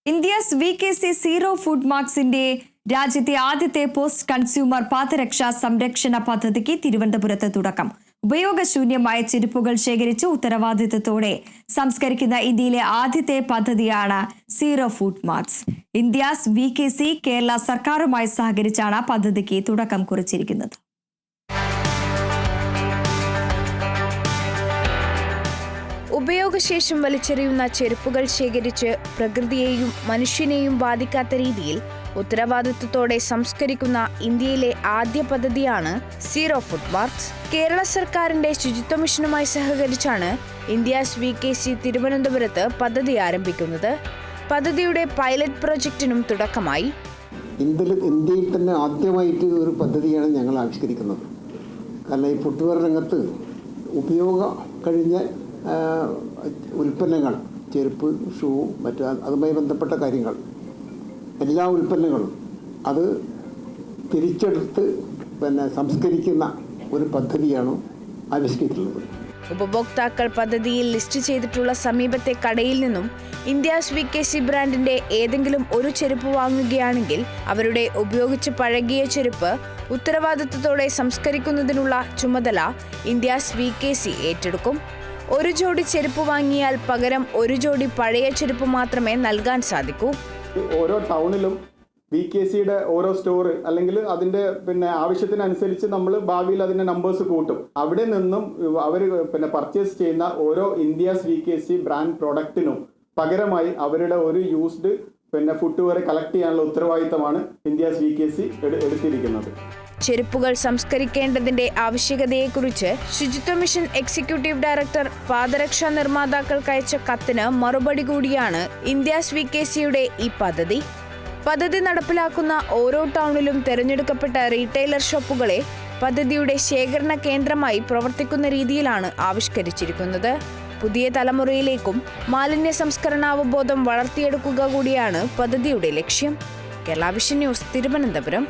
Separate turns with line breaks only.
India's VKC zero food മാർക്സിന്റെ രാജ്യത്തെ ആദ്യത്തെ post consumer പാദരക്ഷാ സംരക്ഷണ പദ്ധതിക്ക് തിരുവനന്തപുരത്ത് തുടക്കം. ഉപയോഗശൂന്യമായ ചെരുപ്പുകൾ ശേഖരിച്ച് ഉത്തരവാദിത്തത്തോടെ സംസ്കരിക്കുന്ന ഇന്ത്യയിലെ ആദ്യത്തെ പദ്ധതിയാണ് zero food marks. India's VKC Kerala സർക്കാരുമായി സഹകരിച്ചാണ് പദ്ധതിക്ക് തുടക്കം കുറിച്ചിരിക്കുന്നത്.
ഉപയോഗശേഷം വലിച്ചെറിയുന്ന ചെരുപ്പുകൾ ശേഖരിച്ച് പ്രകൃതിയെയും മനുഷ്യനെയും ബാധിക്കാത്ത രീതിയിൽ ഉത്തരവാദിത്വത്തോടെ സംസ്കരിക്കുന്ന ഇന്ത്യയിലെ ആദ്യ പദ്ധതിയാണ് സീറോ ഫുഡ് മാർക്സ്. കേരള സർക്കാരിന്റെ ശുചിത്വ മിഷനുമായി സഹകരിച്ചാണ് ഇന്ത്യസ് VKC തിരുവനന്തപുരത്ത് പദ്ധതി ആരംഭിക്കുന്നത്. പദ്ധതിയുടെ പൈലറ്റ് പ്രോജക്റ്റിനും തുടക്കമായി.
ഇന്ത്യയിൽ തന്നെ ആദ്യമായിട്ട് ഒരു പദ്ധതിയാണ് ഞങ്ങൾ ആവിഷ്കരിക്കുന്നത്. കാരണം ഈ ഫുട്വെയർ രംഗത്ത് ഉപയോഗം കഴിഞ്ഞ ഉൽപ്പന്നങ്ങൾ, ചെരുപ്പ്, ഷൂ, അതുമായി ബന്ധപ്പെട്ട കാര്യങ്ങൾ, എല്ലാ ഉൽപ്പന്നങ്ങളും അത് തിരിച്ചെടുത്ത് സംസ്കരിക്കുന്ന ഒരു പദ്ധതിയാണ് ആവിഷ്കരിച്ചിട്ടുള്ളത്.
ഉപഭോക്താക്കൾ പദ്ധതിയിൽ ലിസ്റ്റ് ചെയ്തിട്ടുള്ള സമീപത്തെ കടയിൽ നിന്നും ഇന്ത്യസ് VKC ബ്രാൻഡിന്റെ ഏതെങ്കിലും ഒരു ചെരുപ്പ് വാങ്ങുകയാണെങ്കിൽ അവരുടെ ഉപയോഗിച്ച് പഴകിയ ചെരുപ്പ് ഉത്തരവാദിത്തത്തോടെ സംസ്കരിക്കുന്നതിനുള്ള ചുമതല ഇന്ത്യസ് VKC ഏറ്റെടുക്കും. ഒരു ജോഡി ചെരുപ്പ് വാങ്ങിയാൽ പകരം ഒരു ജോഡി പഴയ ചെരുപ്പ് മാത്രമേ നൽകാൻ സാധിക്കൂ.
ഓരോ ടൗണിലും VKCയുടെ ഓരോ സ്റ്റോർ അല്ലെങ്കിൽ അതിന്റെ ആവശ്യത്തിനനുസരിച്ച് നമ്മൾ ഭാവിയിൽ അതിന്റെ നമ്പേഴ്സ് കൂട്ടും. അവിടെ നിന്നും അവർ പർച്ചേസ് ചെയ്യുന്ന ഓരോ ഇന്ത്യസ് VKC ബ്രാൻഡ് പ്രോഡക്റ്റിനും പകരമായി അവരുടെ ഒരു യൂസ്ഡ് ഫുട്വെയർ കളക്ട് ചെയ്യാനുള്ള ഉത്തരവാദിത്തമാണ് ഇന്ത്യസ് VKC എടുത്തിരിക്കുന്നത്.
ചെരുപ്പുകൾ സംസ്കരിക്കേണ്ടതിന്റെ ആവശ്യകതയെക്കുറിച്ച് ശുചിത്വ മിഷൻ എക്സിക്യൂട്ടീവ് ഡയറക്ടർ പാദരക്ഷാ നിർമ്മാതാക്കൾക്ക് അയച്ച കത്തിന് മറുപടി കൂടിയാണ് ഇന്ത്യസ് VKCയുടെ ഈ പദ്ധതി. പദ്ധതി നടപ്പിലാക്കുന്ന ഓരോ ടൗണിലും തിരഞ്ഞെടുക്കപ്പെട്ട റീറ്റെയിലർ ഷോപ്പുകളെ പദ്ധതിയുടെ ശേഖരണ കേന്ദ്രമായി പ്രവർത്തിക്കുന്ന രീതിയിലാണ് ആവിഷ്കരിച്ചിരിക്കുന്നത്. പുതിയ തലമുറയിലേക്കും മാലിന്യ സംസ്കരണാവബോധം വളർത്തിയെടുക്കുക കൂടിയാണ് പദ്ധതിയുടെ ലക്ഷ്യം. Kerala vision news, Thiruvananthapuram.